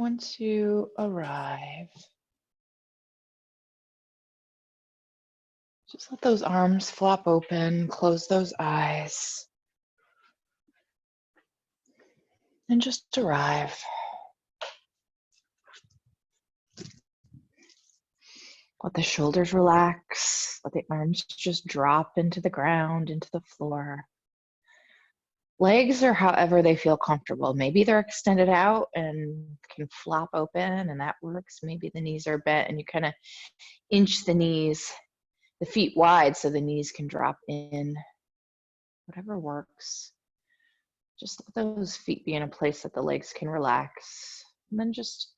once you arrive, just let those arms flop open, close those eyes, and just arrive. Let the shoulders relax, let the arms just drop into the ground, into the floor. Legs are however they feel comfortable. Maybe they're extended out and can flop open, and that works. Maybe the knees are bent and you kind of inch the knees, the feet wide so the knees can drop in. Whatever works. Just let those feet be in a place that the legs can relax. And then just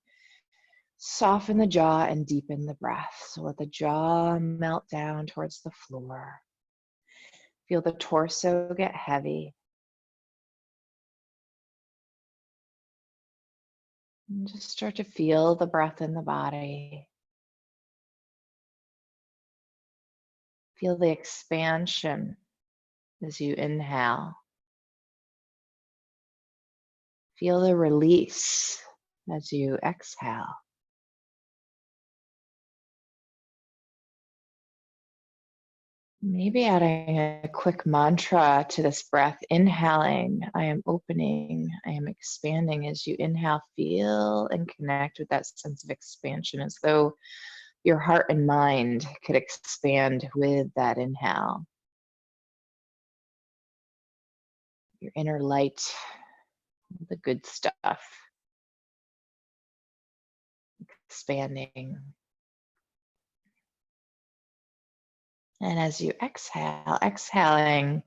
soften the jaw and deepen the breath. So let the jaw melt down towards the floor. Feel the torso get heavy. And just start to feel the breath in the body. Feel the expansion as you inhale. Feel the release as you exhale. Maybe adding a quick mantra to this breath. Inhaling, I am opening, I am expanding. As you inhale, feel and connect with that sense of expansion, as though your heart and mind could expand with that inhale. Your inner light, the good stuff, expanding. And as you exhale, exhaling,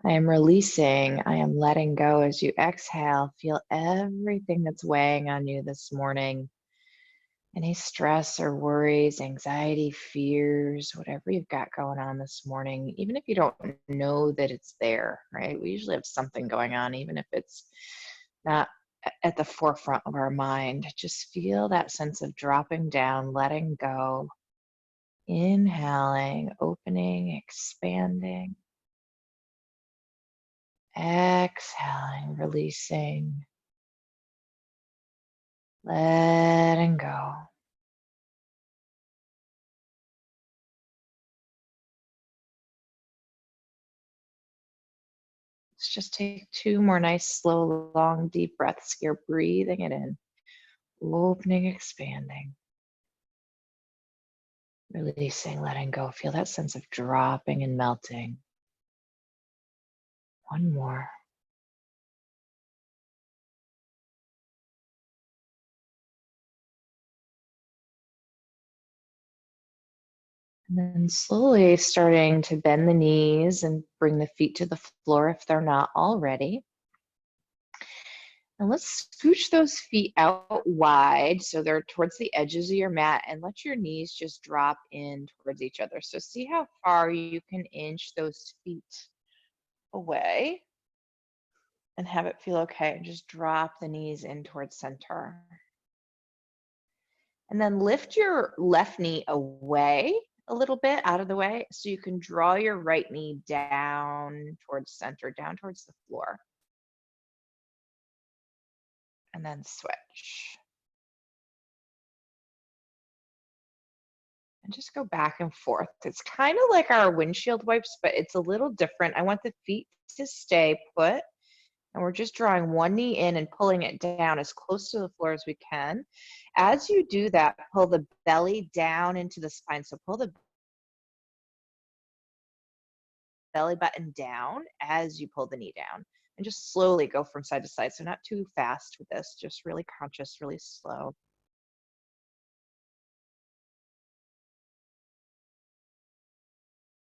I am releasing, I am letting go. As you exhale, feel everything that's weighing on you this morning. Any stress or worries, anxiety, fears, whatever you've got going on this morning, even if you don't know that it's there, right? We usually have something going on, even if it's not at the forefront of our mind. Just feel that sense of dropping down, letting go, inhaling, opening, expanding, exhaling, releasing, letting go. Let's just take 2 more nice, slow, long, deep breaths here, breathing it in, opening, expanding, releasing, letting go. Feel that sense of dropping and melting. 1 more. And then slowly starting to bend the knees and bring the feet to the floor if they're not already. And let's scooch those feet out wide so they're towards the edges of your mat, and let your knees just drop in towards each other. So see how far you can inch those feet away and have it feel okay. And just drop the knees in towards center. And then lift your left knee away a little bit out of the way so you can draw your right knee down towards center, down towards the floor. And then switch. And just go back and forth. It's kind of like our windshield wipes, but it's a little different. I want the feet to stay put. And we're just drawing one knee in and pulling it down as close to the floor as we can. As you do that, pull the belly down into the spine. So pull the belly button down as you pull the knee down. And just slowly go from side to side. So not too fast with this, just really conscious, really slow.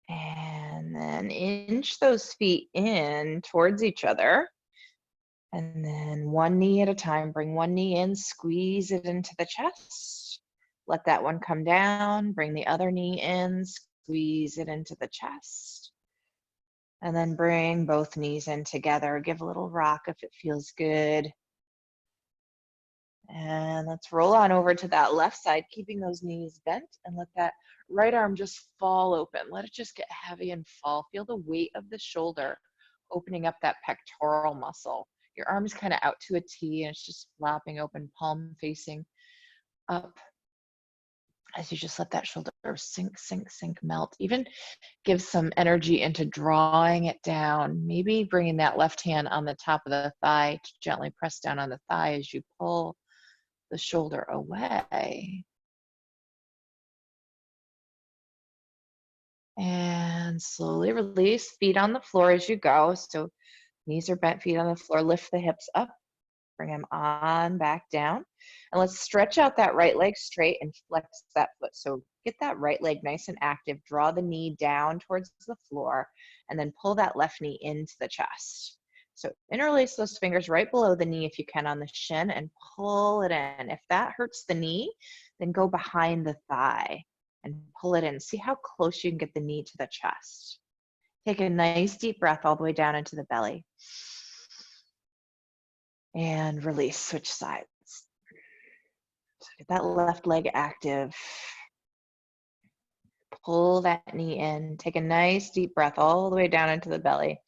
And then inch those feet in towards each other. And then one knee at a time, bring one knee in, squeeze it into the chest. Let that one come down, bring the other knee in, squeeze it into the chest. And then bring both knees in together. Give a little rock if it feels good. And let's roll on over to that left side, keeping those knees bent, and let that right arm just fall open. Let it just get heavy and fall. Feel the weight of the shoulder opening up that pectoral muscle. Your arm's kind of out to a T and it's just flopping open, palm facing up as you just let that shoulder sink, sink, sink, melt. Even give some energy into drawing it down, maybe bringing that left hand on the top of the thigh to gently press down on the thigh as you pull the shoulder away. And slowly release, feet on the floor as you go. So knees are bent, feet on the floor, lift the hips up, bring them on back down. And let's stretch out that right leg straight and flex that foot. So get that right leg nice and active, draw the knee down towards the floor, and then pull that left knee into the chest. So interlace those fingers right below the knee if you can on the shin and pull it in. If that hurts the knee, then go behind the thigh and pull it in. See how close you can get the knee to the chest. Take a nice deep breath all the way down into the belly. And release, switch sides. So get that left leg active. Pull that knee in. Take a nice deep breath all the way down into the belly.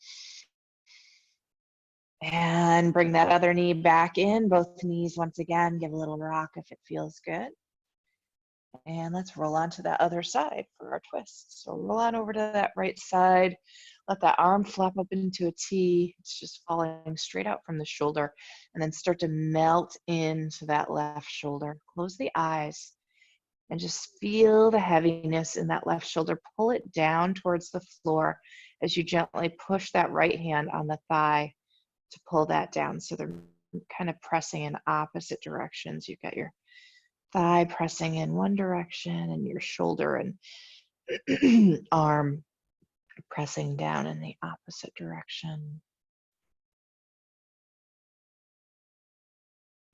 And bring that other knee back in, both knees once again. Give a little rock if it feels good. And let's roll on to that other side for our twist. So roll on over to that right side. Let that arm flap up into a T. It's just falling straight out from the shoulder. And then start to melt into that left shoulder. Close the eyes and just feel the heaviness in that left shoulder. Pull it down towards the floor as you gently push that right hand on the thigh to pull that down. So they're kind of pressing in opposite directions. You've got your thigh pressing in one direction and your shoulder and arm pressing down in the opposite direction.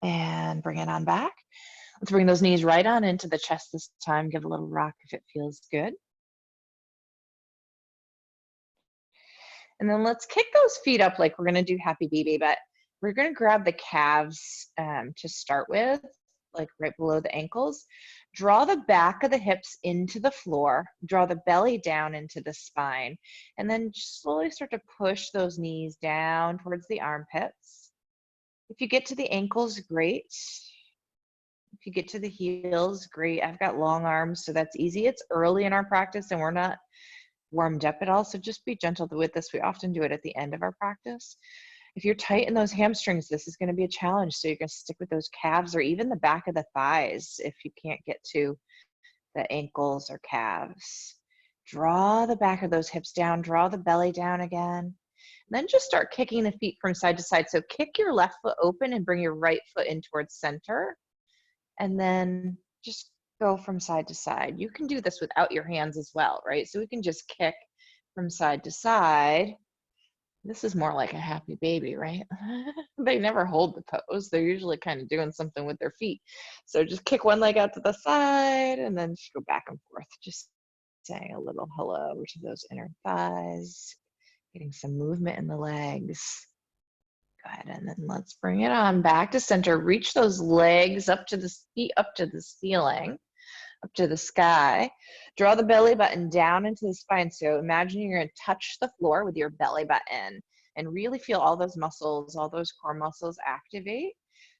And bring it on back. Let's bring those knees right on into the chest this time. Give a little rock if it feels good. And then let's kick those feet up like we're gonna do Happy Baby, but we're gonna grab the calves to start with, like right below the ankles. Draw the back of the hips into the floor, draw the belly down into the spine, and then slowly start to push those knees down towards the armpits. If you get to the ankles, great. If you get to the heels, great. I've got long arms, so that's easy. It's early in our practice and we're not warmed up at all, so just be gentle with this. We often do it at the end of our practice. If you're tight in those hamstrings, this is going to be a challenge. So you're going to stick with those calves or even the back of the thighs if you can't get to the ankles or calves. Draw the back of those hips down, draw the belly down again. And then just start kicking the feet from side to side. So kick your left foot open and bring your right foot in towards center. And then just go from side to side. You can do this without your hands as well, right? So we can just kick from side to side. This is more like a Happy Baby, right? They never hold the pose. They're usually kind of doing something with their feet. So just kick one leg out to the side and then just go back and forth. Just saying a little hello to those inner thighs, getting some movement in the legs. Go ahead and then let's bring it on back to center. Reach those legs up to the feet, up to the ceiling, up to the sky. Draw the belly button down into the spine. So imagine you're going to touch the floor with your belly button and really feel all those muscles, all those core muscles activate.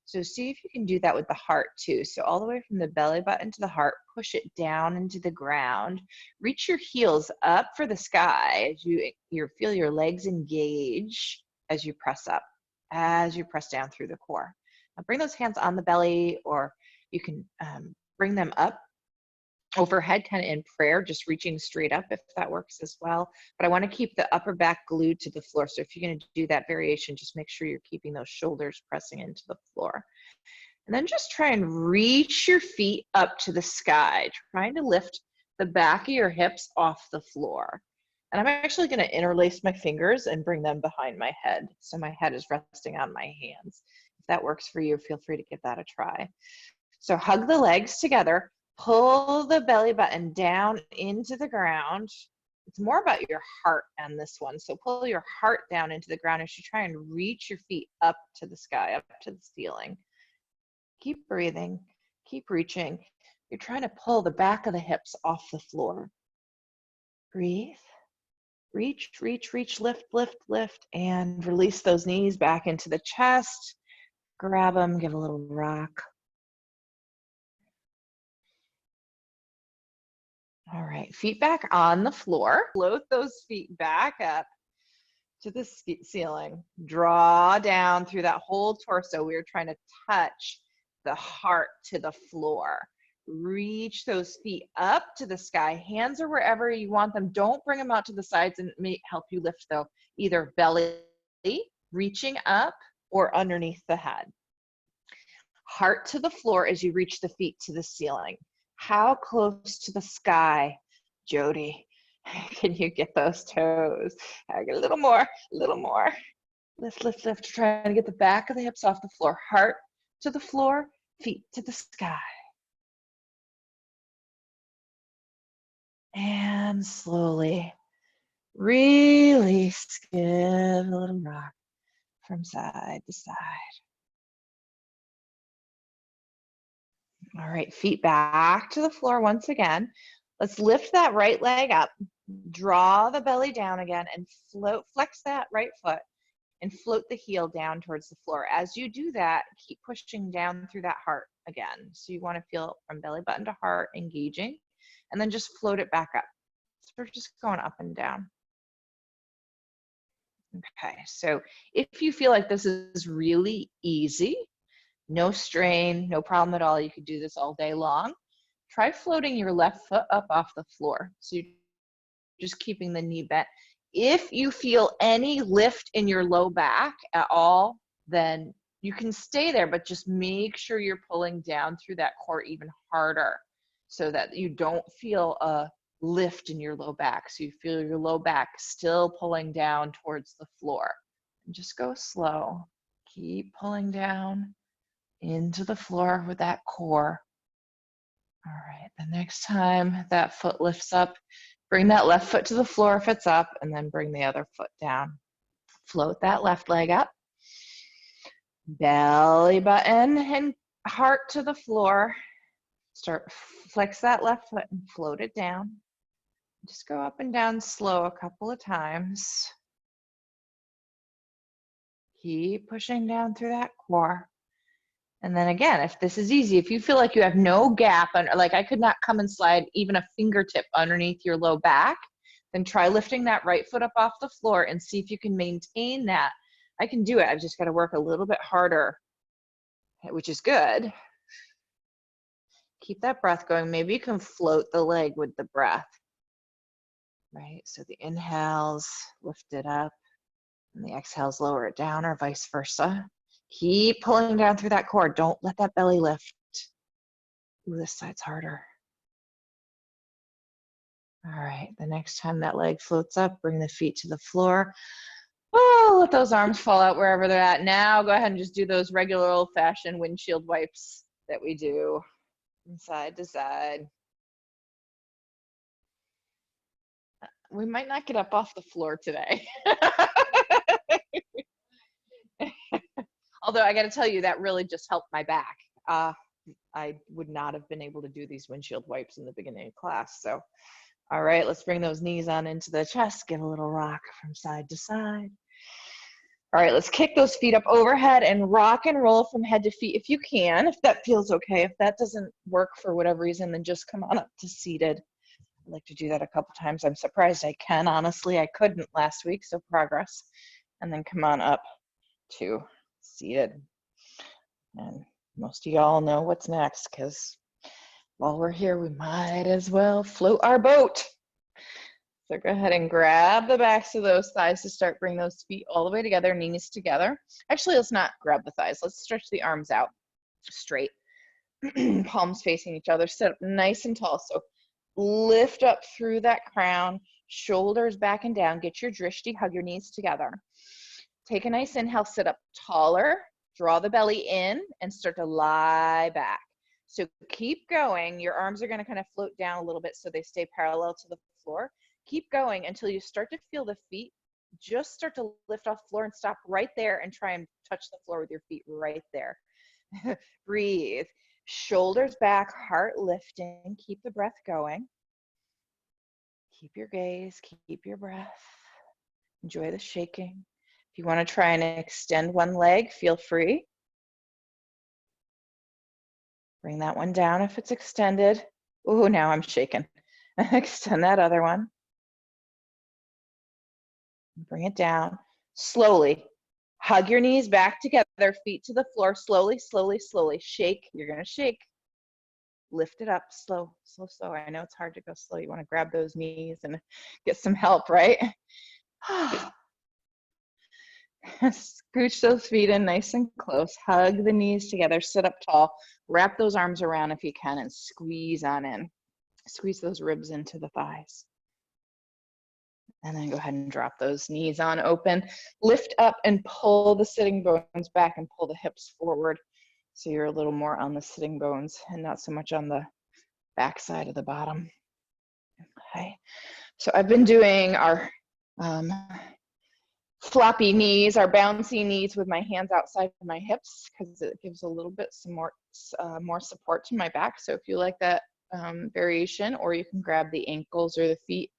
So see if you can do that with the heart too. So all the way from the belly button to the heart, push it down into the ground. Reach your heels up for the sky as you feel your legs engage as you press up, as you press down through the core. Now bring those hands on the belly, or you can bring them up overhead, kind of in prayer, just reaching straight up if that works as well. But I want to keep the upper back glued to the floor. So if you're going to do that variation, just make sure you're keeping those shoulders pressing into the floor. And then just try and reach your feet up to the sky, trying to lift the back of your hips off the floor. And I'm actually going to interlace my fingers and bring them behind my head. So my head is resting on my hands. If that works for you, feel free to give that a try. So hug the legs together. Pull the belly button down into the ground. It's more about your heart on this one. So pull your heart down into the ground as you try and reach your feet up to the sky, up to the ceiling. Keep breathing, keep reaching. You're trying to pull the back of the hips off the floor. Breathe. Reach, reach, reach, lift, lift, lift, and release those knees back into the chest. Grab them, give a little rock. All right, feet back on the floor. Float those feet back up to the ceiling. Draw down through that whole torso. We are trying to touch the heart to the floor. Reach those feet up to the sky. Hands are wherever you want them. Don't bring them out to the sides, and it may help you lift though. Either belly, reaching up, or underneath the head. Heart to the floor as you reach the feet to the ceiling. How close to the sky, Jody? Can you get those toes? I get a little more, a little more. Lift, lift, lift. Trying to get the back of the hips off the floor. Heart to the floor, feet to the sky. And slowly release, give a little rock from side to side. All right, feet back to the floor once again. Let's lift that right leg up, draw the belly down again, and float, flex that right foot and float the heel down towards the floor. As you do that, keep pushing down through that heart again. So you want to feel from belly button to heart engaging, and then just float it back up. So we're just going up and down. Okay, so if you feel like this is really easy, no strain, no problem at all, you could do this all day long. Try floating your left foot up off the floor. So you're just keeping the knee bent. If you feel any lift in your low back at all, then you can stay there, but just make sure you're pulling down through that core even harder so that you don't feel a lift in your low back. So you feel your low back still pulling down towards the floor. And just go slow. Keep pulling down into the floor with that core. All right, the next time that foot lifts up, bring that left foot to the floor if it's up, and then bring the other foot down. Float that left leg up. Belly button and heart to the floor. Start, flex that left foot and float it down. Just go up and down slow a couple of times. Keep pushing down through that core. And then again, if this is easy, if you feel like you have no gap, like I could not come and slide even a fingertip underneath your low back, then try lifting that right foot up off the floor and see if you can maintain that. I can do it. I've just got to work a little bit harder, which is good. Keep that breath going. Maybe you can float the leg with the breath, right? So the inhales, lift it up, and the exhales, lower it down, or vice versa. Keep pulling down through that core. Don't let that belly lift. Ooh, this side's harder. All right, the next time that leg floats up, bring the feet to the floor. Oh, let those arms fall out wherever they're at. Now go ahead and just do those regular old-fashioned windshield wipes that we do from side to side. We might not get up off the floor today. Although I got to tell you, that really just helped my back. I would not have been able to do these windshield wipes in the beginning of class. So, all right, let's bring those knees on into the chest. Give a little rock from side to side. All right, let's kick those feet up overhead and rock and roll from head to feet if you can, if that feels okay. If that doesn't work for whatever reason, then just come on up to seated. I like to do that a couple times. I'm surprised I can, honestly. I couldn't last week, so progress. And then come on up to seated. And most of y'all know what's next, because while we're here, we might as well float our boat. So go ahead and grab the backs of those thighs to start. Bring those feet all the way together, knees together. Actually, let's not grab the thighs. Let's stretch the arms out straight. Palms facing each other. Sit up nice and tall. So lift up through that crown, shoulders back and down. Get your drishti, hug your knees together. Take a nice inhale, sit up taller. Draw the belly in and start to lie back. So keep going. Your arms are going to kind of float down a little bit so they stay parallel to the floor. Keep going until you start to feel the feet just start to lift off the floor, and stop right there and try and touch the floor with your feet right there. Breathe. Shoulders back, heart lifting. Keep the breath going. Keep your gaze, keep your breath. Enjoy the shaking. If you want to try and extend one leg, feel free. Bring that one down if it's extended. Ooh, now I'm shaking. Extend that other one. Bring it down. Slowly. Hug your knees back together, feet to the floor. Slowly, slowly, slowly. Shake. You're going to shake. Lift it up. Slow, slow, slow. I know it's hard to go slow. You want to grab those knees and get some help, right? Scooch those feet in nice and close. Hug the knees together. Sit up tall. Wrap those arms around if you can and squeeze on in. Squeeze those ribs into the thighs. And then go ahead and drop those knees on open. Lift up and pull the sitting bones back and pull the hips forward. So you're a little more on the sitting bones and not so much on the back side of the bottom. Okay. So I've been doing our floppy knees, our bouncy knees with my hands outside of my hips because it gives a little bit some more support to my back. So if you like that variation, or you can grab the ankles or the feet,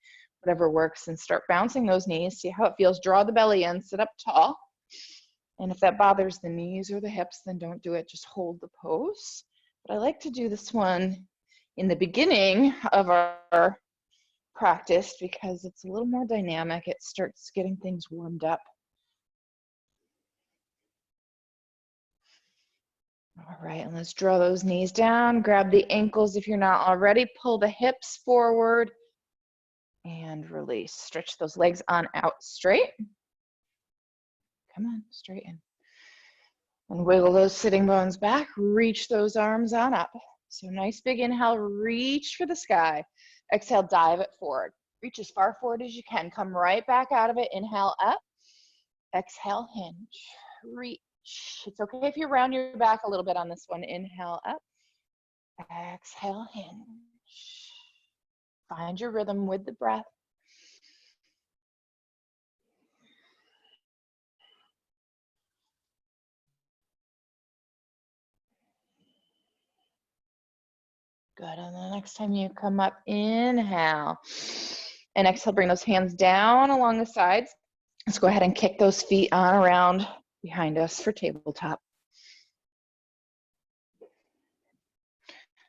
whatever works, and start bouncing those knees. See how it feels. Draw the belly in, sit up tall. And if that bothers the knees or the hips, then don't do it. Just hold the pose. But I like to do this one in the beginning of our practice because it's a little more dynamic. It starts getting things warmed up. All right, and let's draw those knees down. Grab the ankles if you're not already. Pull the hips forward and release. Stretch those legs on out straight. Come on, straighten. And wiggle those sitting bones back. Reach those arms on up. So nice big inhale, reach for the sky. Exhale, dive it forward. Reach as far forward as you can. Come right back out of it. Inhale up. Exhale, hinge. Reach. It's okay if you round your back a little bit on this one. Inhale up. Exhale, hinge. Find your rhythm with the breath. Good, and the next time you come up, inhale. And exhale, bring those hands down along the sides. Let's go ahead and kick those feet on around behind us for tabletop.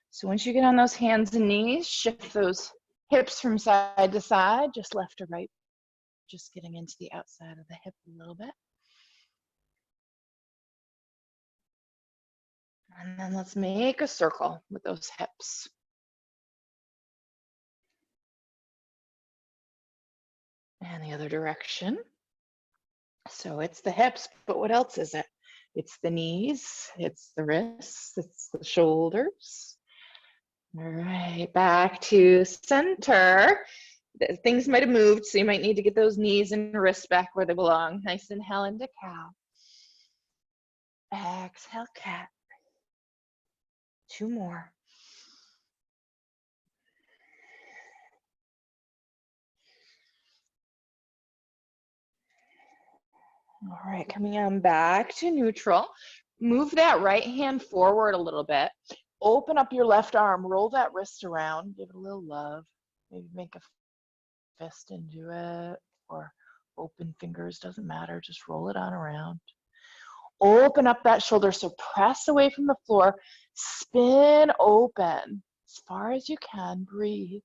So once you get on those hands and knees, shift those hips from side to side, just left to right. Just getting into the outside of the hip a little bit. And then let's make a circle with those hips. And the other direction. So it's the hips, but what else is it? It's the knees, it's the wrists, it's the shoulders. All right, back to center. Things might have moved, so you might need to get those knees and wrists back where they belong. Nice inhale into cow. Exhale, cat. 2 more. All right, coming on back to neutral. Move that right hand forward a little bit. Open up your left arm, roll that wrist around, give it a little love. Maybe make a fist into it, or open fingers, doesn't matter, just roll it on around. Open up that shoulder, so press away from the floor, spin open as far as you can, breathe.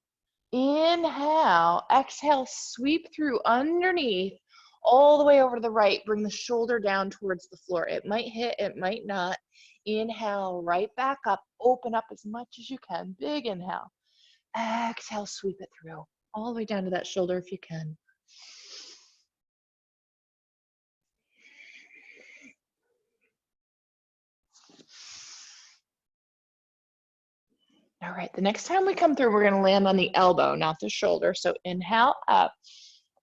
Inhale, exhale, sweep through underneath, all the way over to the right, bring the shoulder down towards the floor. It might hit, it might not. Inhale, right back up, open up as much as you can, big inhale. Exhale, sweep it through, all the way down to that shoulder if you can. All right, the next time we come through, we're gonna land on the elbow, not the shoulder. So inhale up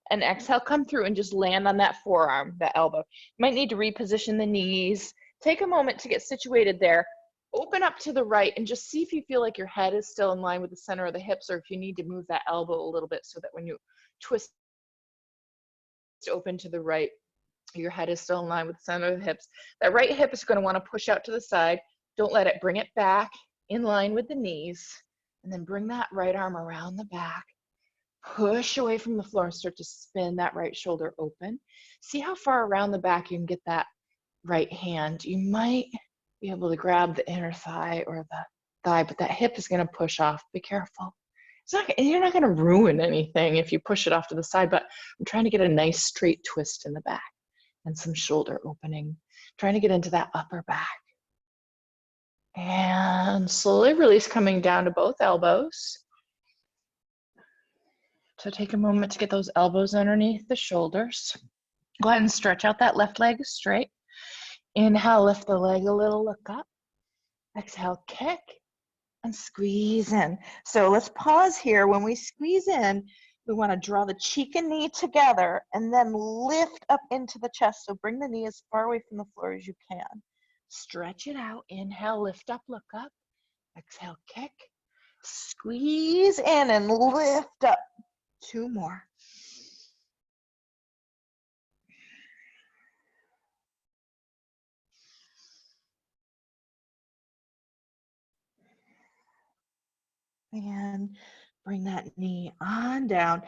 and exhale, come through and just land on that forearm, that elbow. You might need to reposition the knees. Take a moment to get situated there. Open up to the right and just see if you feel like your head is still in line with the center of the hips, or if you need to move that elbow a little bit so that when you twist open to the right, your head is still in line with the center of the hips. That right hip is gonna wanna push out to the side. Don't let it, bring it back in line with the knees, and then bring that right arm around the back. Push away from the floor and start to spin that right shoulder open. See how far around the back you can get that right hand. You might be able to grab the inner thigh or the thigh, but that hip is going to push off. Be careful. You're not going to ruin anything if you push it off to the side, but I'm trying to get a nice straight twist in the back and some shoulder opening. Trying to get into that upper back. And slowly release, coming down to both elbows. So take a moment to get those elbows underneath the shoulders. Go ahead and stretch out that left leg straight. Inhale, lift the leg a little, look up. Exhale, kick and squeeze in. So let's pause here. When we squeeze in, we want to draw the cheek and knee together and then lift up into the chest. So bring the knee as far away from the floor as you can. Stretch it out. Inhale, lift up, look up. Exhale, kick. Squeeze in and lift up. 2 more. And bring that knee on down.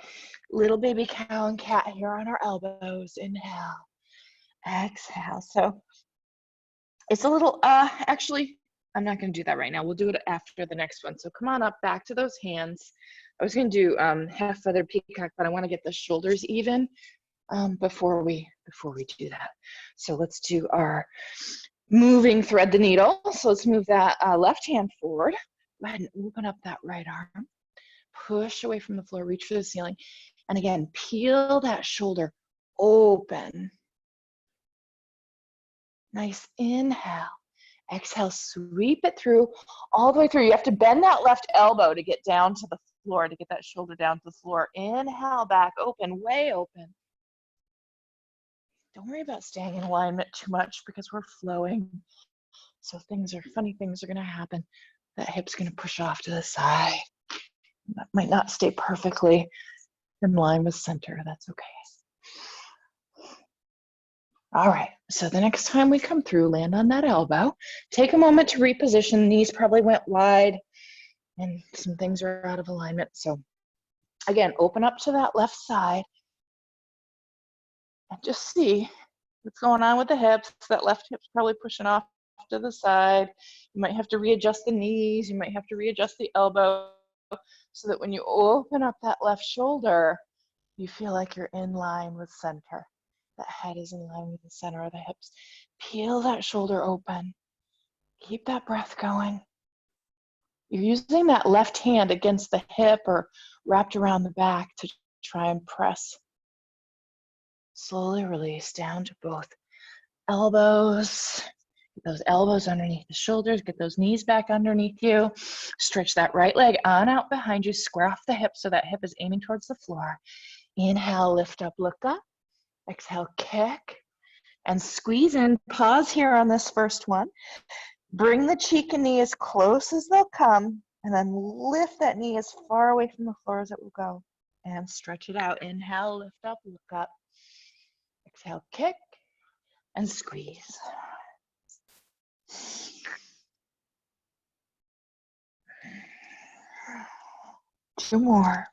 Little baby cow and cat here on our elbows. Inhale, exhale. So it's a little, actually, I'm not going to do that right now. We'll do it after the next one. So come on up, back to those hands. I was going to do half feather peacock, but I want to get the shoulders even before we do that. So let's do our moving thread the needle. So let's move that left hand forward. Go ahead and open up that right arm. Push away from the floor, reach for the ceiling. And again, peel that shoulder open. Nice inhale. Exhale, sweep it through, all the way through. You have to bend that left elbow to get down to the floor, to get that shoulder down to the floor. Inhale, back, open, way open. Don't worry about staying in alignment too much because we're flowing. So funny things are gonna happen. That hip's gonna push off to the side. That might not stay perfectly in line with center, that's okay. All right, so the next time we come through, land on that elbow. Take a moment to reposition. Knees probably went wide and some things are out of alignment. So again, open up to that left side and just see what's going on with the hips. That left hip's probably pushing off to the side. You might have to readjust the knees. You might have to readjust the elbow so that when you open up that left shoulder, you feel like you're in line with center. That head is in line with the center of the hips. Peel that shoulder open. Keep that breath going. You're using that left hand against the hip or wrapped around the back to try and press. Slowly release down to both elbows. Get those elbows underneath the shoulders. Get those knees back underneath you. Stretch that right leg on out behind you. Square off the hip so that hip is aiming towards the floor. Inhale, lift up, look up. Exhale, kick and squeeze in. Pause here on this first one. Bring the cheek and knee as close as they'll come, and then lift that knee as far away from the floor as it will go. And stretch it out. Inhale, lift up, look up. Exhale, kick and squeeze. Two more.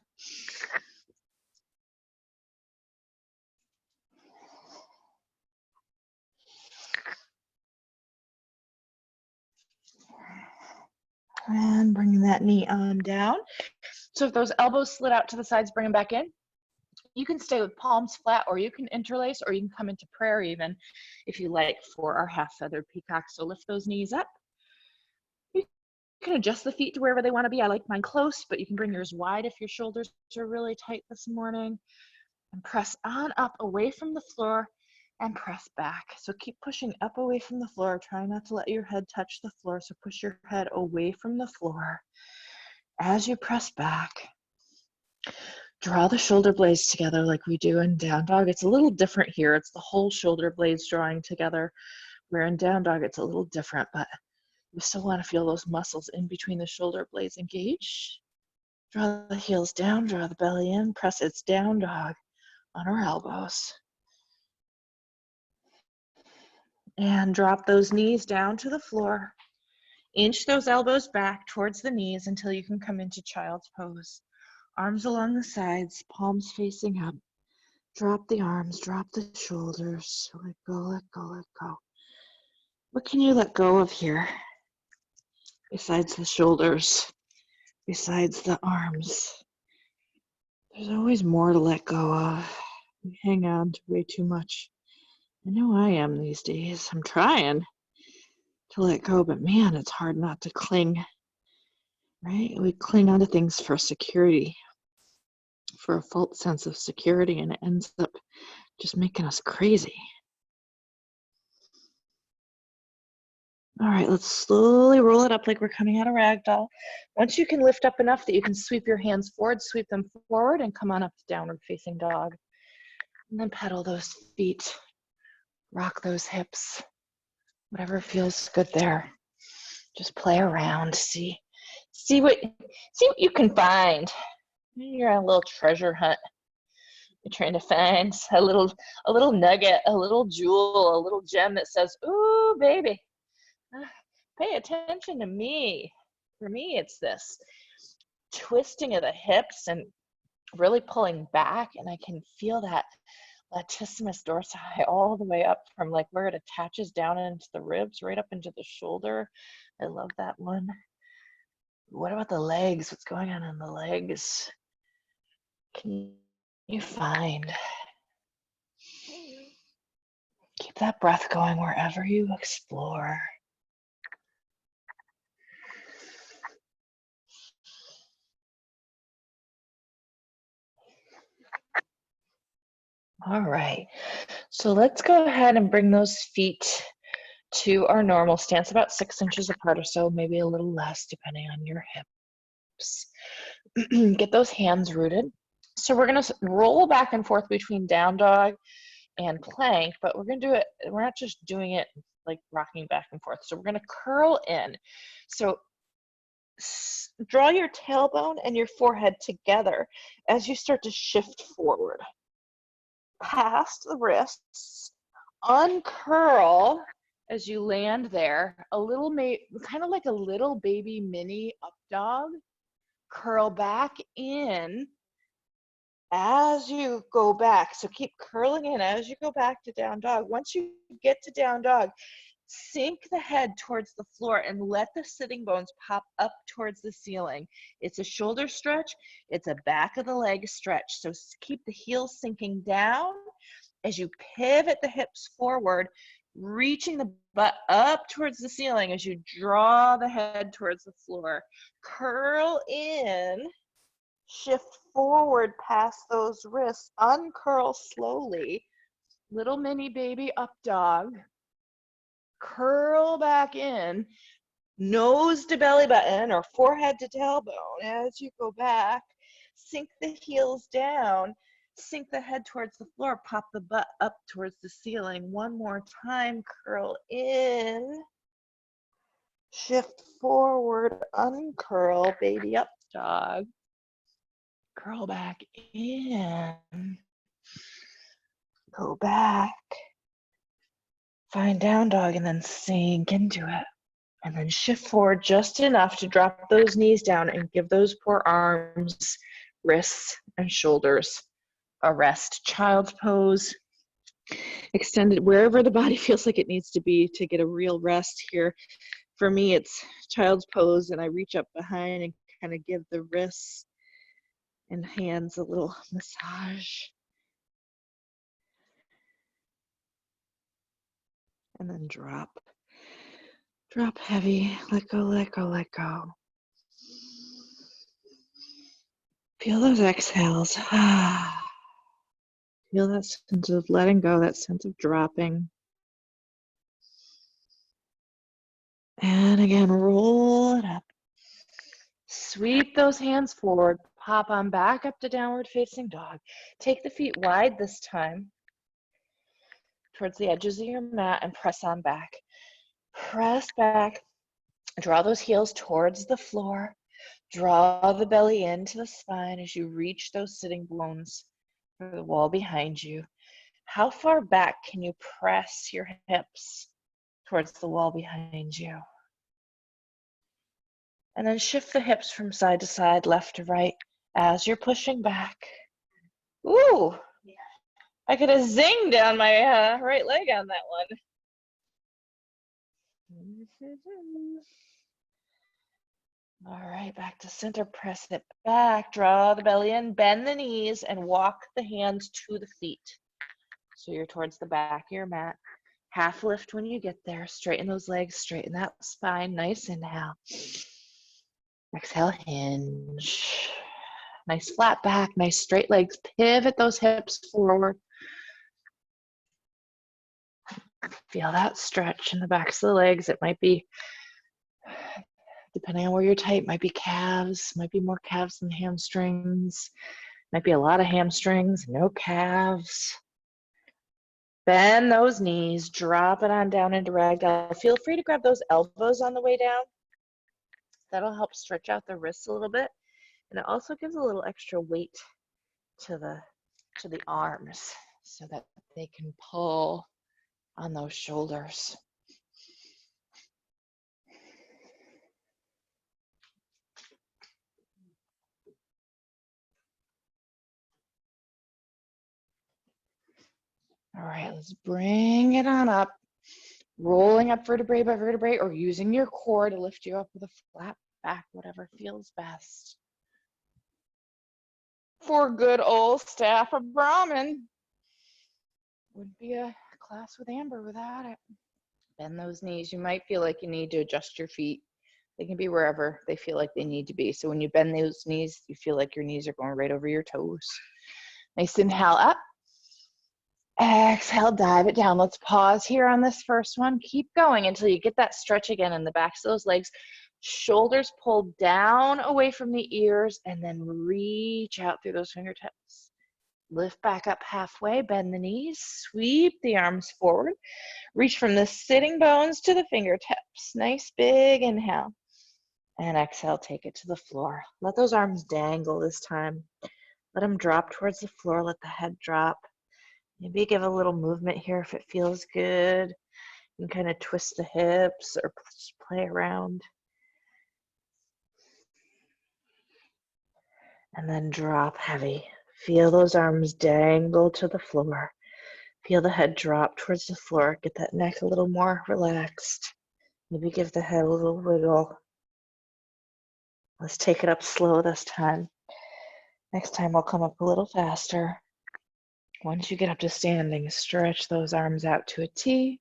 And bring that knee on down. So if those elbows slid out to the sides, bring them back in. You can stay with palms flat, or you can interlace, or you can come into prayer even if you like for our half feathered peacock. So lift those knees up. You can adjust the feet to wherever they want to be. I like mine close, but you can bring yours wide if your shoulders are really tight this morning. And press on up away from the floor and press back. So keep pushing up away from the floor. Try not to let your head touch the floor. So push your head away from the floor. As you press back, draw the shoulder blades together like we do in down dog. It's a little different here. It's the whole shoulder blades drawing together. Where in down dog, it's a little different, but we still want to feel those muscles in between the shoulder blades engage. Draw the heels down, draw the belly in, press its down dog on our elbows. And drop those knees down to the floor. Inch those elbows back towards the knees until you can come into child's pose. Arms along the sides, palms facing up. Drop the arms, drop the shoulders. Let go, let go, let go. What can you let go of here? Besides the shoulders, besides the arms. There's always more to let go of. We hang on to way too much. I know I am these days. I'm trying to let go, but man, it's hard not to cling, right? We cling onto things for security, for a false sense of security, and it ends up just making us crazy. All right, let's slowly roll it up like we're coming out of ragdoll. Once you can lift up enough that you can sweep your hands forward, sweep them forward, and come on up to downward facing dog. And then pedal those feet, rock those hips, whatever feels good there. Just play around, see what you can find. You're on a little treasure hunt. You're trying to find a little nugget, a little jewel, a little gem that says, "Ooh, baby, pay attention to me." For me, it's this twisting of the hips and really pulling back, and I can feel that latissimus dorsi all the way up from like where it attaches down into the ribs, right up into the shoulder. I love that one. What about the legs? What's going on in the legs? Can you find? Keep that breath going wherever you explore. All right, so let's go ahead and bring those feet to our normal stance, about 6 inches apart or so, maybe a little less depending on your hips. Get those hands rooted. So we're gonna roll back and forth between down dog and plank, but we're gonna do it, we're not just doing it like rocking back and forth. So we're gonna curl in. So draw your tailbone and your forehead together as you start to shift forward. Past the wrists, uncurl as you land there, a little, kind of like a little baby mini up dog. Curl back in as you go back. So keep curling in as you go back to down dog. Once you get to down dog, sink the head towards the floor and let the sitting bones pop up towards the ceiling. It's a shoulder stretch. It's a back of the leg stretch. So keep the heels sinking down as you pivot the hips forward, reaching the butt up towards the ceiling as you draw the head towards the floor. Curl in, shift forward past those wrists, uncurl slowly. Little mini baby up dog. Curl back in, nose to belly button or forehead to tailbone as you go back. Sink the heels down, sink the head towards the floor, pop the butt up towards the ceiling. One more time, curl in, shift forward, uncurl, baby up dog. Curl back in, go back, find down dog, and then sink into it. And then shift forward just enough to drop those knees down and give those poor arms, wrists, and shoulders a rest. Child's pose, extended wherever the body feels like it needs to be to get a real rest here. For me, it's child's pose, and I reach up behind and kind of give the wrists and hands a little massage. And then drop. Drop heavy, let go, let go, let go. Feel those exhales. Feel that sense of letting go, that sense of dropping. And again, roll it up. Sweep those hands forward, pop on back up to downward facing dog. Take the feet wide this time towards the edges of your mat and press on back. Press back, draw those heels towards the floor. Draw the belly into the spine as you reach those sitting bones for the wall behind you. How far back can you press your hips towards the wall behind you? And then shift the hips from side to side, left to right. as you're pushing back. Ooh, I could have zinged down my right leg on that one. All right, back to center, press it back, draw the belly in, bend the knees, and walk the hands to the feet. So you're towards the back of your mat. Half lift when you get there, straighten those legs, straighten that spine, nice inhale. Exhale, hinge. Nice flat back, nice straight legs, pivot those hips forward. Feel that stretch in the backs of the legs. It might be, depending on where you're tight, might be calves, might be more calves than hamstrings, might be a lot of hamstrings, no calves. Bend those knees, drop it on down into ragdoll. Feel free to grab those elbows on the way down. That'll help stretch out the wrists a little bit. And it also gives a little extra weight to the arms so that they can pull on those shoulders. All right, let's bring it on up. Rolling up vertebrae by vertebrae or using your core to lift you up with a flat back, whatever feels best. For good old staff of Brahmin. Wouldn't be a class with Amber without it. Bend those knees. You might feel like you need to adjust your feet. They can be wherever they feel like they need to be. So when you bend those knees, you feel like your knees are going right over your toes. Nice inhale up. Exhale, dive it down. Let's pause here on this first one. Keep going until you get that stretch again in the backs of those legs. Shoulders pulled down away from the ears and then reach out through those fingertips. Lift back up halfway, bend the knees, sweep the arms forward. Reach from the sitting bones to the fingertips. Nice big inhale. And exhale, take it to the floor. Let those arms dangle this time. Let them drop towards the floor. Let the head drop. Maybe give a little movement here if it feels good. You can kind of twist the hips or just play around. And then drop heavy. Feel those arms dangle to the floor. Feel the head drop towards the floor. Get that neck a little more relaxed. Maybe give the head a little wiggle. Let's take it up slow this time. Next time we'll come up a little faster. Once you get up to standing, stretch those arms out to a T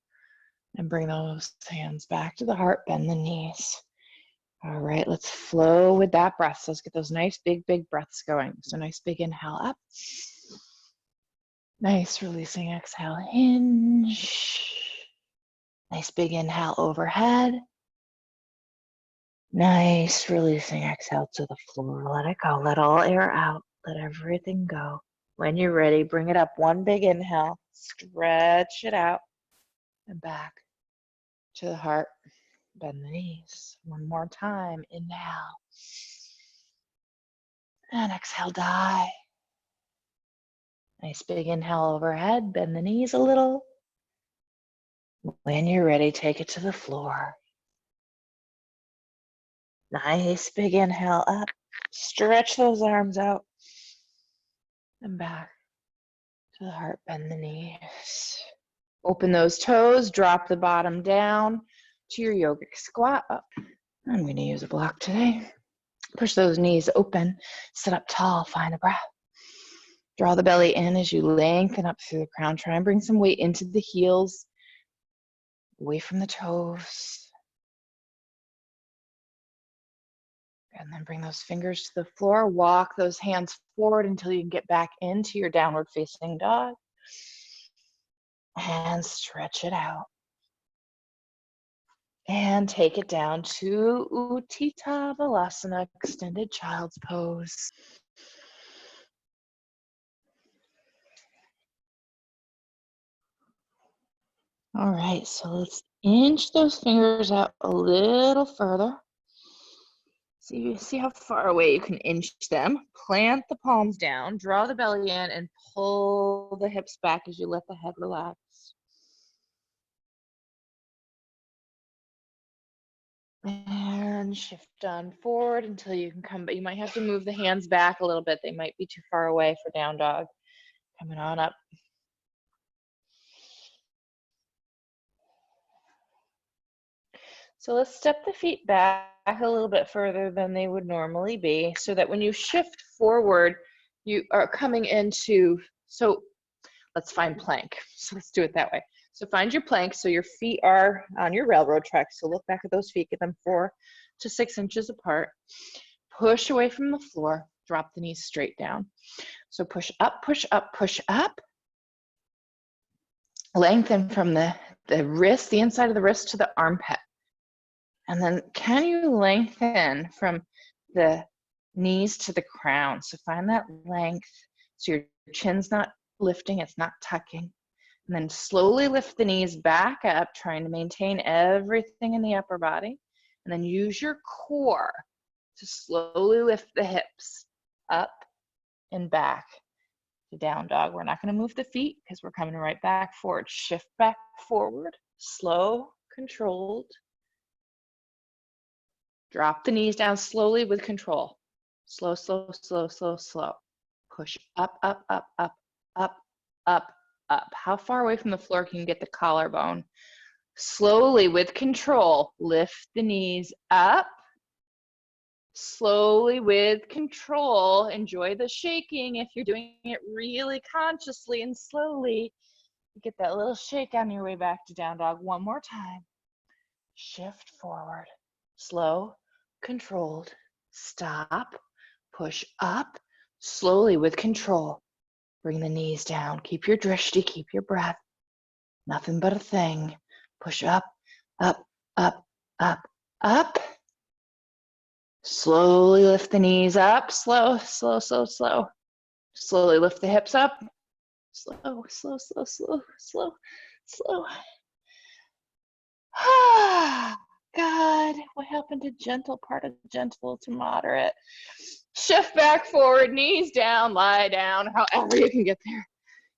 and bring those hands back to the heart, bend the knees. All right, let's flow with that breath. So let's get those nice big breaths going. So nice big inhale up. Nice releasing exhale, hinge. Nice big inhale overhead. Nice releasing exhale to the floor. Let it go, let all air out, let everything go. When you're ready, bring it up. One big inhale, stretch it out and back to the heart. Bend the knees. One more time, inhale. And exhale, die. Nice big inhale overhead, bend the knees a little. When you're ready, take it to the floor. Nice big inhale up. Stretch those arms out and back to the heart, bend the knees. Open those toes, drop the bottom down to your yogic squat up. I'm going to use a block today. Push those knees open, sit up tall, find the breath. Draw the belly in as you lengthen up through the crown. Try and bring some weight into the heels, away from the toes. And then bring those fingers to the floor. Walk those hands forward until you can get back into your downward facing dog. And stretch it out. And take it down to Utthita Balasana, extended child's pose. All right, so let's inch those fingers out a little further. So you see how far away you can inch them. Plant the palms down, draw the belly in, and pull the hips back as you let the head relax. And shift on forward until you can come, but you might have to move the hands back a little bit. They might be too far away for down dog. Coming on up. So let's step the feet back a little bit further than they would normally be, so that when you shift forward, you are coming into, so let's find plank. So let's do it that way. So find your plank so your feet are on your railroad track. So look back at those feet, get them 4 to 6 inches apart. Push away from the floor, drop the knees straight down. So push up, push up, push up. Lengthen from the wrist, the inside of the wrist to the armpit. And then can you lengthen from the knees to the crown? So find that length so your chin's not lifting, it's not tucking. And then slowly lift the knees back up, trying to maintain everything in the upper body. And then use your core to slowly lift the hips up and back to down dog. We're not going to move the feet because we're coming right back forward. Shift back forward, slow, controlled. Drop the knees down slowly with control. Slow, slow, slow, slow, slow. Push up, up, up, up, up, up, up. How far away from the floor can you get the collarbone? Slowly with control, lift the knees up. Slowly with control. Enjoy the shaking if you're doing it really consciously and slowly. Get that little shake on your way back to down dog. One more time. Shift forward. Slow, controlled, stop, push up, slowly with control. Bring the knees down. Keep your drishti, keep your breath. Nothing but a thing. Push up, up, up, up, up. Slowly lift the knees up. Slow, slow, slow, slow. Slowly lift the hips up. Slow, slow, slow, slow, slow, slow. God, what happened to gentle, part of gentle to moderate? Shift back forward, knees down, lie down, however you can get there.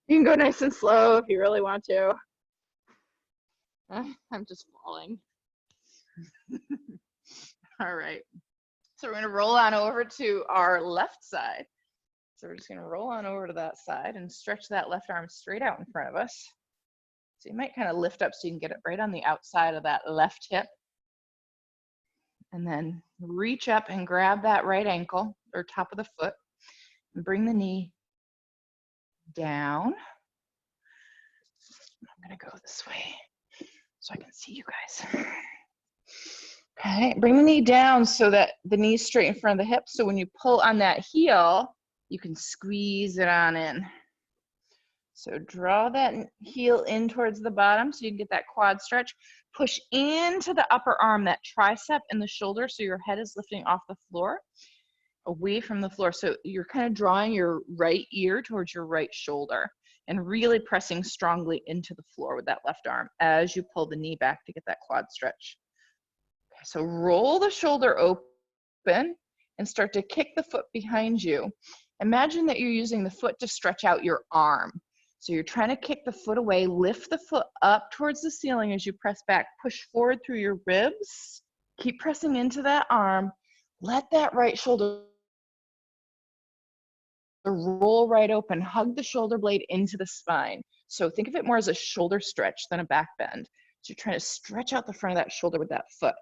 You can go nice and slow if you really want to. I'm just falling. All right. So we're going to roll on over to our left side. So we're just going to roll on over to that side and stretch that left arm straight out in front of us. So you might kind of lift up so you can get it right on the outside of that left hip. And then reach up and grab that right ankle or top of the foot and bring the knee down. I'm going to go this way so I can see you guys. Okay, bring the knee down so that the knee's straight in front of the hip. So when you pull on that heel, you can squeeze it on in. So draw that heel in towards the bottom so you can get that quad stretch. Push into the upper arm, that tricep and the shoulder, so your head is lifting off the floor, away from the floor. So you're kind of drawing your right ear towards your right shoulder and really pressing strongly into the floor with that left arm as you pull the knee back to get that quad stretch. Okay, so roll the shoulder open and start to kick the foot behind you. Imagine that you're using the foot to stretch out your arm. So you're trying to kick the foot away, lift the foot up towards the ceiling as you press back, push forward through your ribs, keep pressing into that arm, let that right shoulder roll right open, hug the shoulder blade into the spine. So think of it more as a shoulder stretch than a back bend. So you're trying to stretch out the front of that shoulder with that foot.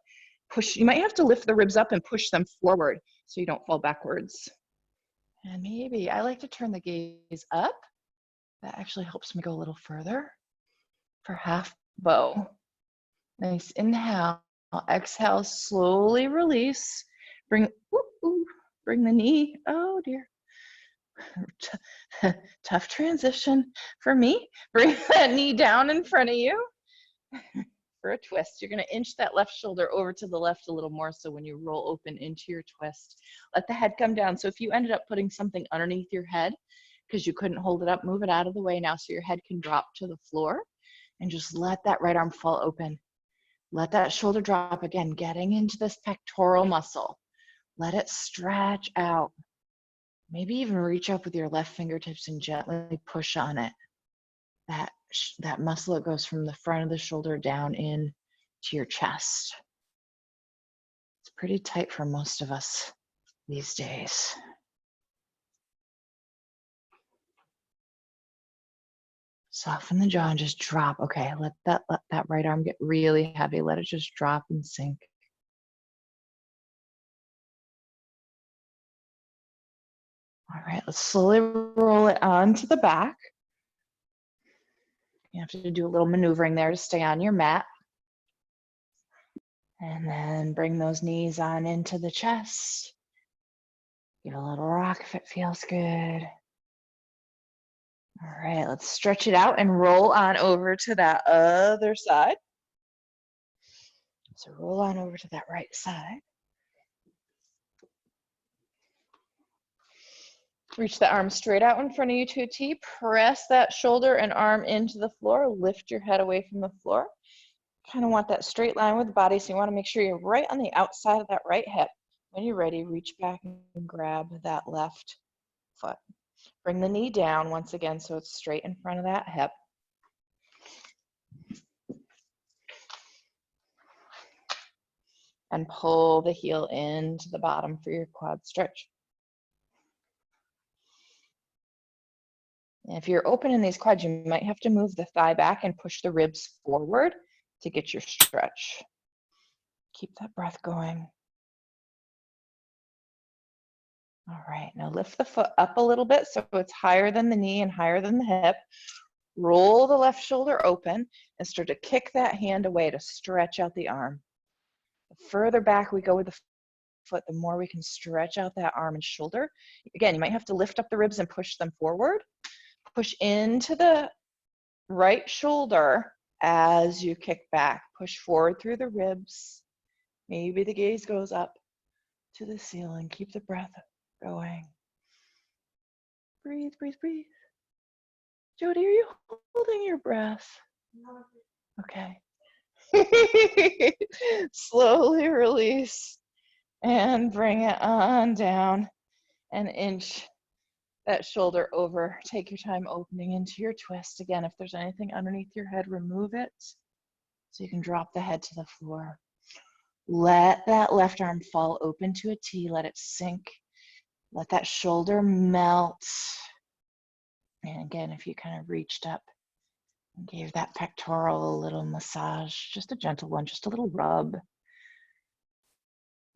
Push, you might have to lift the ribs up and push them forward so you don't fall backwards. And maybe I like to turn the gaze up. That actually helps me go a little further for half bow. Nice inhale, exhale, slowly release. Bring the knee, oh dear. Tough transition for me. Bring that knee down in front of you for a twist. You're going to inch that left shoulder over to the left a little more so when you roll open into your twist, let the head come down. So if you ended up putting something underneath your head because you couldn't hold it up, move it out of the way now so your head can drop to the floor and just let that right arm fall open. Let that shoulder drop again, getting into this pectoral muscle. Let it stretch out. Maybe even reach up with your left fingertips and gently push on it. That muscle that goes from the front of the shoulder down in to your chest. pretty tight for most of us these days. Soften the jaw and just drop. Okay, let that right arm get really heavy. Let it just drop and sink. All right, let's slowly roll it onto the back. You have to do a little maneuvering there to stay on your mat. And then bring those knees on into the chest. Give a little rock if it feels good. All right, let's stretch it out and roll on over to that other side. So roll on over to that right side. Reach the arm straight out in front of you to a T. Press that shoulder and arm into the floor. Lift your head away from the floor. Kind of want that straight line with the body, so you want to make sure you're right on the outside of that right hip. When you're ready, reach back and grab that left foot. Bring the knee down once again so it's straight in front of that hip. And pull the heel into the bottom for your quad stretch. And if you're open in these quads, you might have to move the thigh back and push the ribs forward to get your stretch. Keep that breath going. All right, now lift the foot up a little bit so it's higher than the knee and higher than the hip. Roll the left shoulder open and start to kick that hand away to stretch out the arm. The further back we go with the foot, the more we can stretch out that arm and shoulder. Again, you might have to lift up the ribs and push them forward. Push into the right shoulder as you kick back. Push forward through the ribs. Maybe the gaze goes up to the ceiling. Keep the breath going. Breathe, breathe, breathe. Jody, are you holding your breath? Okay. Slowly release and bring it on down and inch that shoulder over. Take your time opening into your twist. Again, if there's anything underneath your head, remove it so you can drop the head to the floor. Let that left arm fall open to a T. Let it sink. Let that shoulder melt. And again, if you kind of reached up and gave that pectoral a little massage, just a gentle one, just a little rub.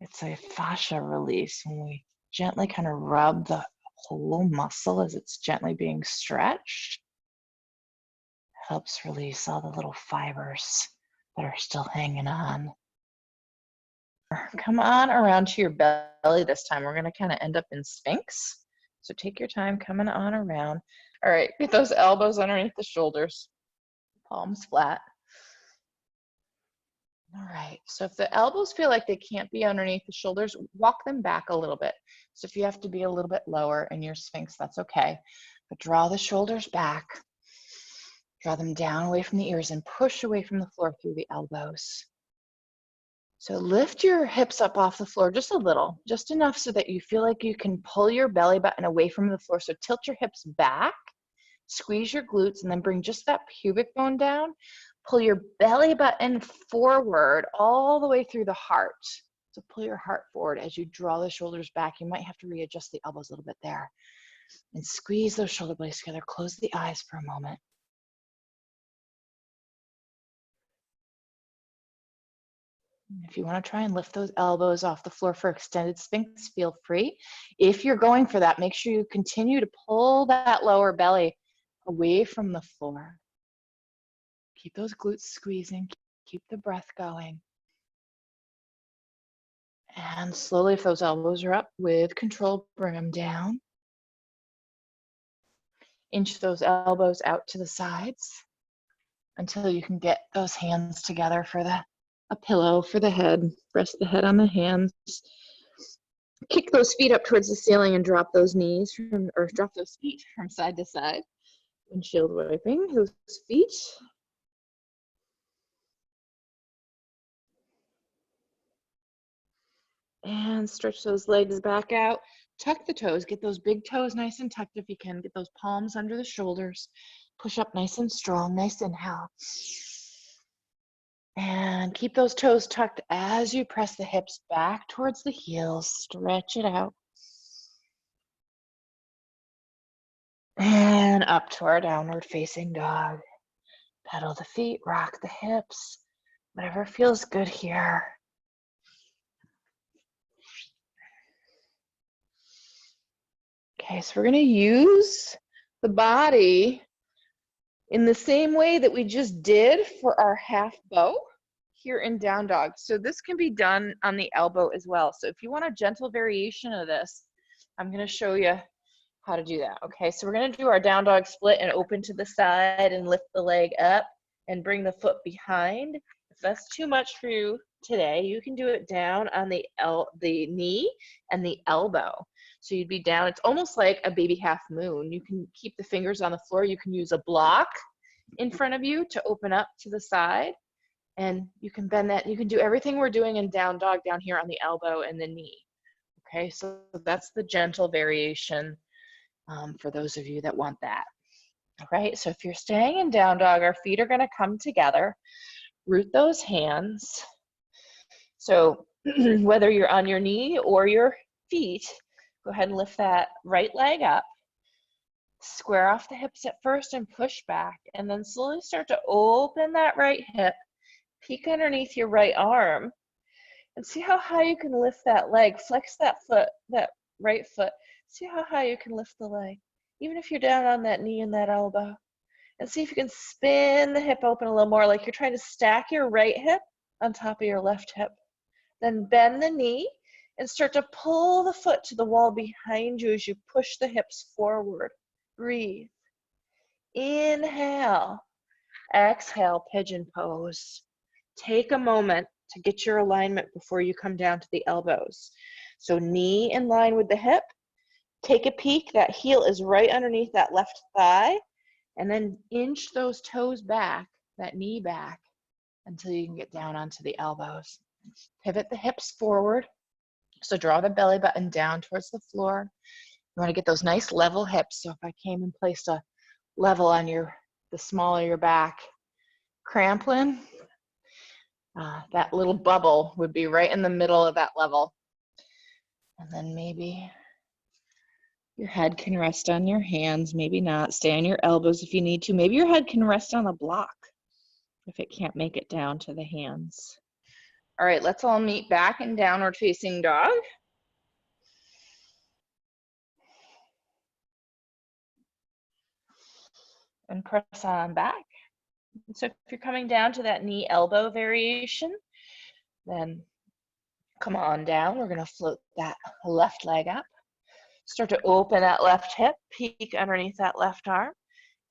It's a fascia release when we gently kind of rub the whole muscle as it's gently being stretched. Helps release all the little fibers that are still hanging on. Come on around to your belly this time. We're going to kind of end up in Sphinx. So take your time coming on around. All right, get those elbows underneath the shoulders. Palms flat. All right, so if the elbows feel like they can't be underneath the shoulders, walk them back a little bit. So if you have to be a little bit lower in your Sphinx, that's okay. But draw the shoulders back. Draw them down away from the ears and push away from the floor through the elbows. So lift your hips up off the floor just a little, just enough so that you feel like you can pull your belly button away from the floor. So tilt your hips back, squeeze your glutes, and then bring just that pubic bone down. Pull your belly button forward all the way through the heart. So pull your heart forward as you draw the shoulders back. You might have to readjust the elbows a little bit there. And squeeze those shoulder blades together. Close the eyes for a moment. If you want to try and lift those elbows off the floor for extended Sphinx, feel free. If you're going for that, make sure you continue to pull that lower belly away from the floor. Keep those glutes squeezing, keep the breath going. And slowly, if those elbows are up, with control, bring them down. Inch those elbows out to the sides until you can get those hands together for a pillow for the head. Rest the head on the hands. Kick those feet up towards the ceiling and drop those knees or drop those feet from side to side. Windshield wiping those feet. And stretch those legs back out. Tuck the toes. Get those big toes nice and tucked if you can. Get those palms under the shoulders. Push up nice and strong. Nice inhale. And keep those toes tucked as you press the hips back towards the heels. Stretch it out. And up to our downward facing dog. Pedal the feet, rock the hips, whatever feels good here. Okay, so we're gonna use the body in the same way that we just did for our half bow here in down dog. So this can be done on the elbow as well. So if you want a gentle variation of this, I'm gonna show you how to do that. Okay, so we're gonna do our down dog split and open to the side and lift the leg up and bring the foot behind. If that's too much for you today, you can do it down on the knee and the elbow. So you'd be down, it's almost like a baby half moon. You can keep the fingers on the floor. You can use a block in front of you to open up to the side. And you can bend that. You can do everything we're doing in down dog down here on the elbow and the knee. Okay, so that's the gentle variation for those of you that want that. All right, so if you're staying in down dog, our feet are gonna come together, root those hands. So whether you're on your knee or your feet, go ahead and lift that right leg up. Square off the hips at first and push back, and then slowly start to open that right hip, peek underneath your right arm, and see how high you can lift that leg. Flex that foot, that right foot. See how high you can lift the leg, even if you're down on that knee and that elbow. And see if you can spin the hip open a little more, like you're trying to stack your right hip on top of your left hip. Then bend the knee and start to pull the foot to the wall behind you as you push the hips forward. Breathe. Inhale. Exhale, pigeon pose. Take a moment to get your alignment before you come down to the elbows. So knee in line with the hip. Take a peek. That heel is right underneath that left thigh. And then inch those toes back, that knee back, until you can get down onto the elbows. Pivot the hips forward. So draw the belly button down towards the floor. You want to get those nice level hips. So if I came and placed a level on the small of your back, cramplin, that little bubble would be right in the middle of that level. And then maybe your head can rest on your hands, maybe not. Stay on your elbows if you need to. Maybe your head can rest on a block if it can't make it down to the hands. All right, let's all meet back in downward facing dog. And press on back. So if you're coming down to that knee elbow variation, then come on down. We're gonna float that left leg up. Start to open that left hip, peek underneath that left arm,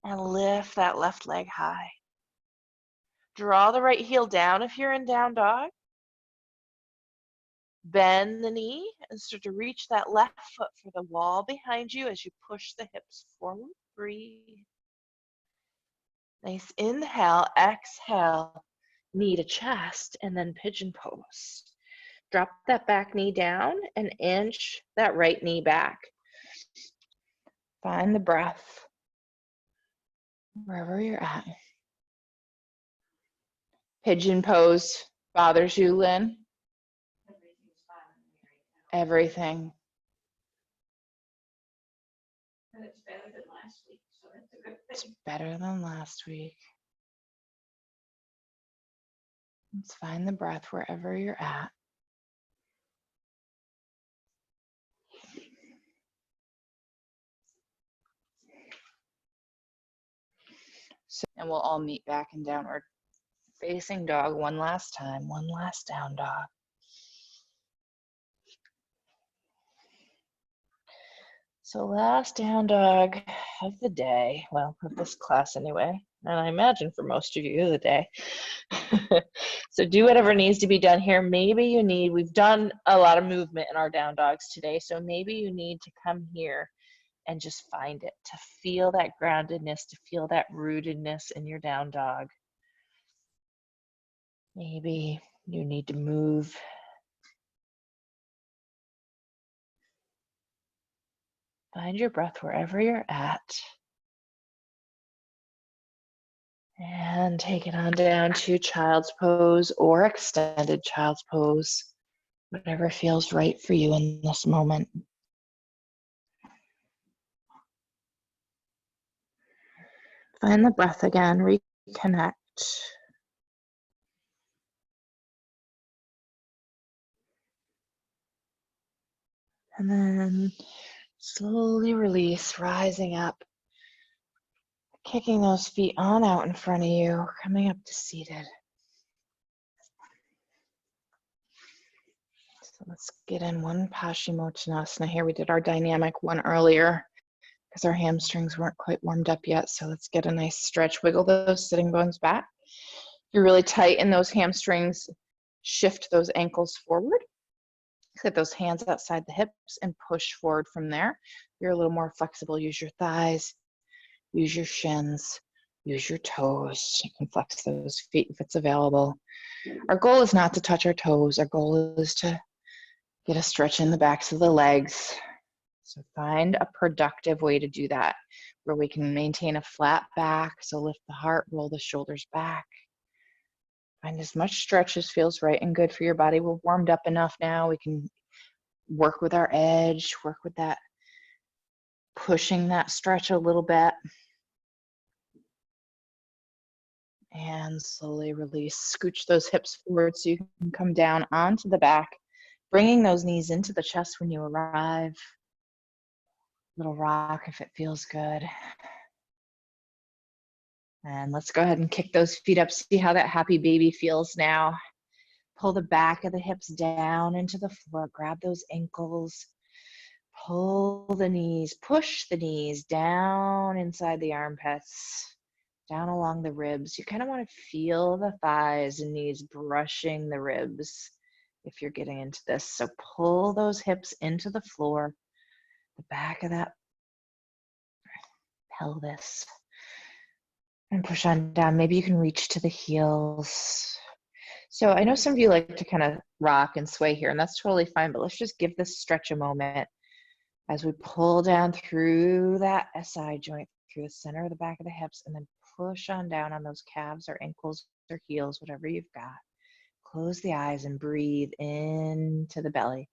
and lift that left leg high. Draw the right heel down if you're in down dog. Bend the knee and start to reach that left foot for the wall behind you as you push the hips forward. Breathe. Nice inhale, exhale, knee to chest, and then pigeon pose. Drop that back knee down and inch that right knee back. Find the breath wherever you're at. Pigeon pose bothers you, Lynn? Everything. And it's better than last week, so that's a good thing. It's better than last week. Let's find the breath wherever you're at. So, and we'll all meet back in downward facing dog one last time, one last down dog. So last down dog of the day, well, of this class anyway, and I imagine for most of you the day. So do whatever needs to be done here. Maybe you need, we've done a lot of movement in our down dogs today, so maybe you need to come here and just find it, to feel that groundedness, to feel that rootedness in your down dog. Maybe you need to move. Find your breath wherever you're at. And take it on down to child's pose or extended child's pose, whatever feels right for you in this moment. Find the breath again, reconnect. And then slowly release, rising up, kicking those feet on out in front of you, coming up to seated. So let's get in one Paschimottanasana here. We did our dynamic one earlier because our hamstrings weren't quite warmed up yet. So let's get a nice stretch. Wiggle those sitting bones back. If you're really tight in those hamstrings, shift those ankles forward. Get those hands outside the hips and push forward from there. If you're a little more flexible, use your thighs, use your shins, use your toes. You can flex those feet if it's available. Our goal is not to touch our toes. Our goal is to get a stretch in the backs of the legs. So find a productive way to do that where we can maintain a flat back. So lift the heart, roll the shoulders back. Find as much stretch as feels right and good for your body. We're warmed up enough now. We can work with our edge, work with that, pushing that stretch a little bit. And slowly release. Scooch those hips forward so you can come down onto the back, bringing those knees into the chest when you arrive. Little rock if it feels good. And let's go ahead and kick those feet up. See how that happy baby feels now. Pull the back of the hips down into the floor. Grab those ankles. Pull the knees. Push the knees down inside the armpits. Down along the ribs. You kind of want to feel the thighs and knees brushing the ribs if you're getting into this. So pull those hips into the floor. The back of that pelvis. And push on down. Maybe you can reach to the heels. So I know some of you like to kind of rock and sway here, and that's totally fine, but let's just give this stretch a moment as we pull down through that SI joint, through the center of the back of the hips, and then push on down on those calves or ankles or heels, whatever you've got. Close the eyes and breathe into the belly.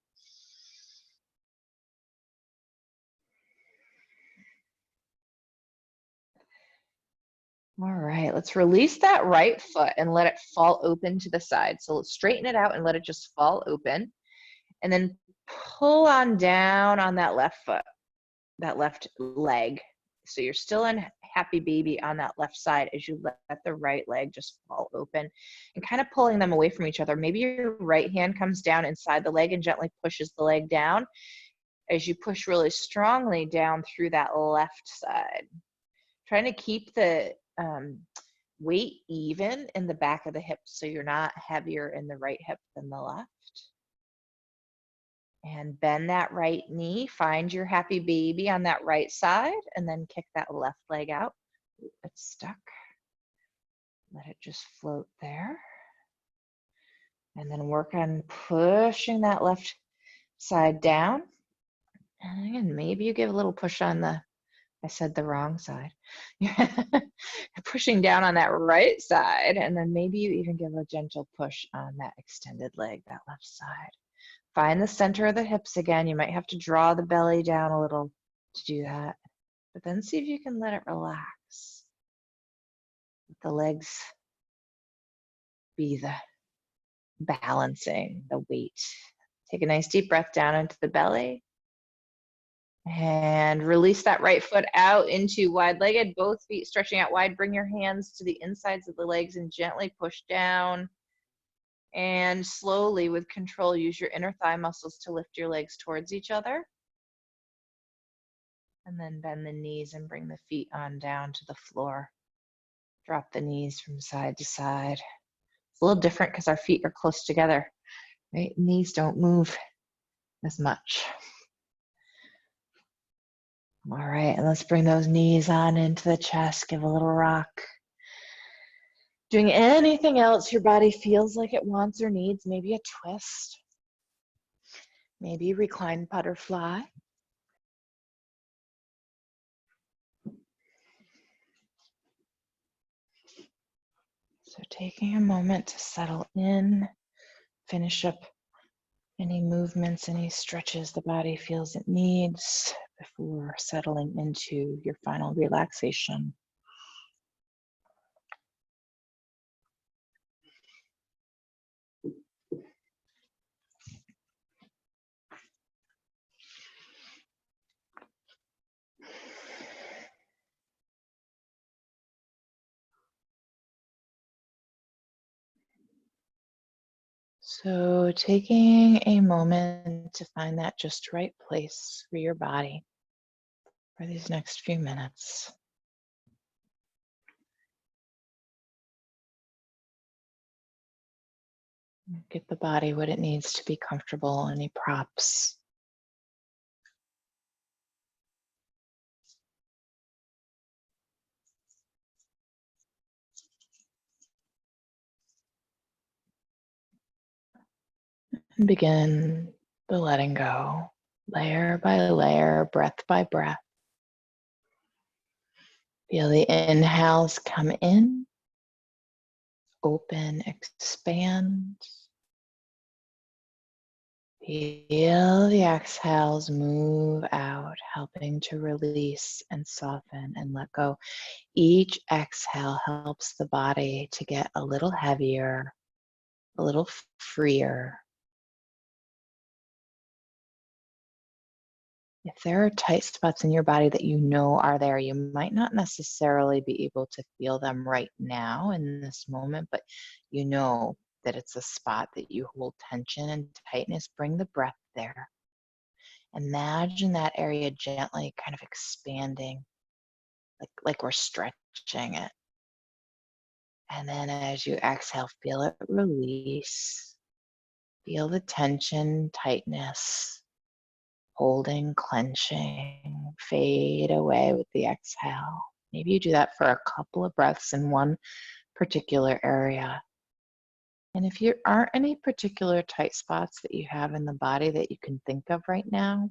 All right, let's release that right foot and let it fall open to the side. So let's straighten it out and let it just fall open. And then pull on down on that left foot, that left leg. So you're still in happy baby on that left side as you let the right leg just fall open and kind of pulling them away from each other. Maybe your right hand comes down inside the leg and gently pushes the leg down as you push really strongly down through that left side. Trying to keep the weight even in the back of the hips so you're not heavier in the right hip than the left. And bend that right knee. Find your happy baby on that right side and then kick that left leg out. It's stuck. Let it just float there. And then work on pushing that left side down. And again, maybe you give a little push on the, I said the wrong side. Pushing down on that right side, and then maybe you even give a gentle push on that extended leg, that left side. Find the center of the hips again. You might have to draw the belly down a little to do that, but then see if you can let it relax. Let the legs be the balancing, the weight. Take a nice deep breath down into the belly. And release that right foot out into wide-legged, both feet stretching out wide. Bring your hands to the insides of the legs and gently push down. And slowly, with control, use your inner thigh muscles to lift your legs towards each other. And then bend the knees and bring the feet on down to the floor. Drop the knees from side to side. It's a little different because our feet are close together, right? Knees don't move as much. All right, and let's bring those knees on into the chest. Give a little rock. Doing anything else your body feels like it wants or needs, maybe a twist, maybe recline butterfly. taking a moment to settle in, finish up any movements, any stretches the body feels it needs before settling into your final relaxation. So taking a moment to find that just right place for your body for these next few minutes. Give the body what it needs to be comfortable, any props. And begin the letting go, layer by layer, breath by breath. Feel the inhales come in, open, expand. Feel the exhales move out, helping to release and soften and let go. Each exhale helps the body to get a little heavier, a little freer. If there are tight spots in your body that you know are there, you might not necessarily be able to feel them right now in this moment, but you know that it's a spot that you hold tension and tightness. Bring the breath there. Imagine that area gently kind of expanding, like we're stretching it. And then as you exhale, feel it release. Feel the tension, tightness, holding, clenching, fade away with the exhale. Maybe you do that for a couple of breaths in one particular area. And if there aren't any particular tight spots that you have in the body that you can think of right now,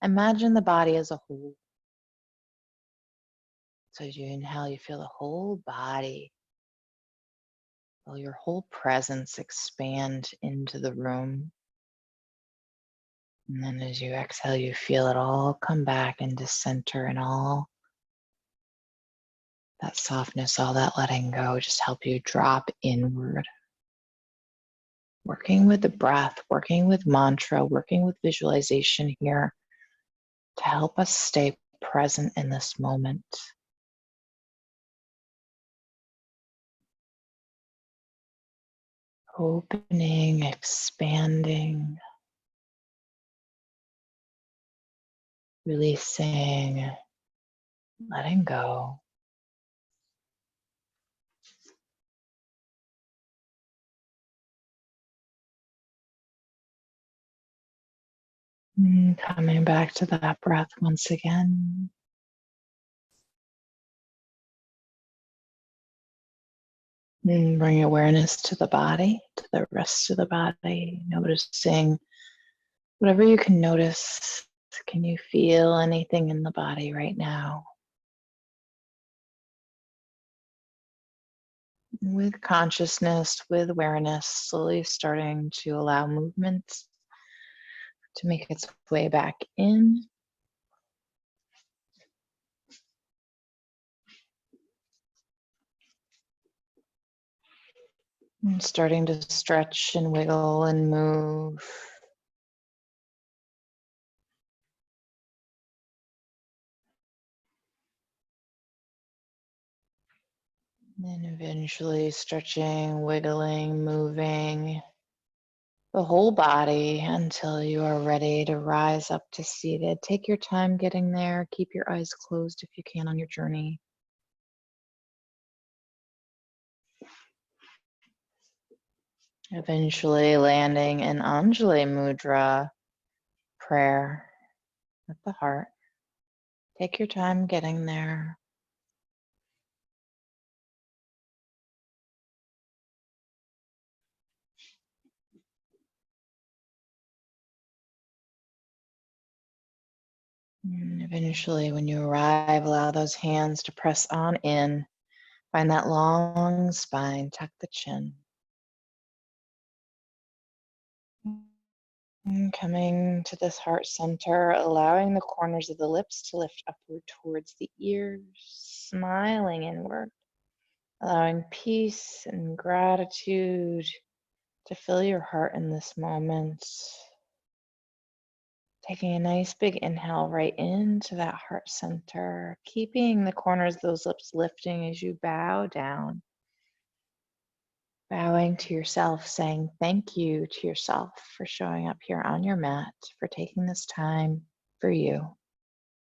imagine the body as a whole. So as you inhale, you feel the whole body, feel your whole presence expand into the room. And then as you exhale, you feel it all come back into center, and all that softness, all that letting go, just help you drop inward. Working with the breath, working with mantra, working with visualization here to help us stay present in this moment. Opening, expanding, releasing, letting go. Coming back to that breath once again. Bring awareness to the body, to the rest of the body, noticing whatever you can notice. Can you feel anything in the body right now? With consciousness, with awareness, slowly starting to allow movement to make its way back in. And starting to stretch and wiggle and move. And eventually stretching, wiggling, moving the whole body until you are ready to rise up to seated. Take your time getting there. Keep your eyes closed if you can on your journey. Eventually landing in Anjali Mudra, prayer at the heart. Take your time getting there. And eventually, when you arrive, allow those hands to press on in Find that long spine, tuck the chin. And coming to this heart center, allowing the corners of the lips to lift upward towards the ears, smiling inward, allowing peace and gratitude to fill your heart in this moment. Taking a nice big inhale right into that heart center, keeping the corners of those lips lifting as you bow down. Bowing to yourself, saying thank you to yourself for showing up here on your mat, for taking this time for you.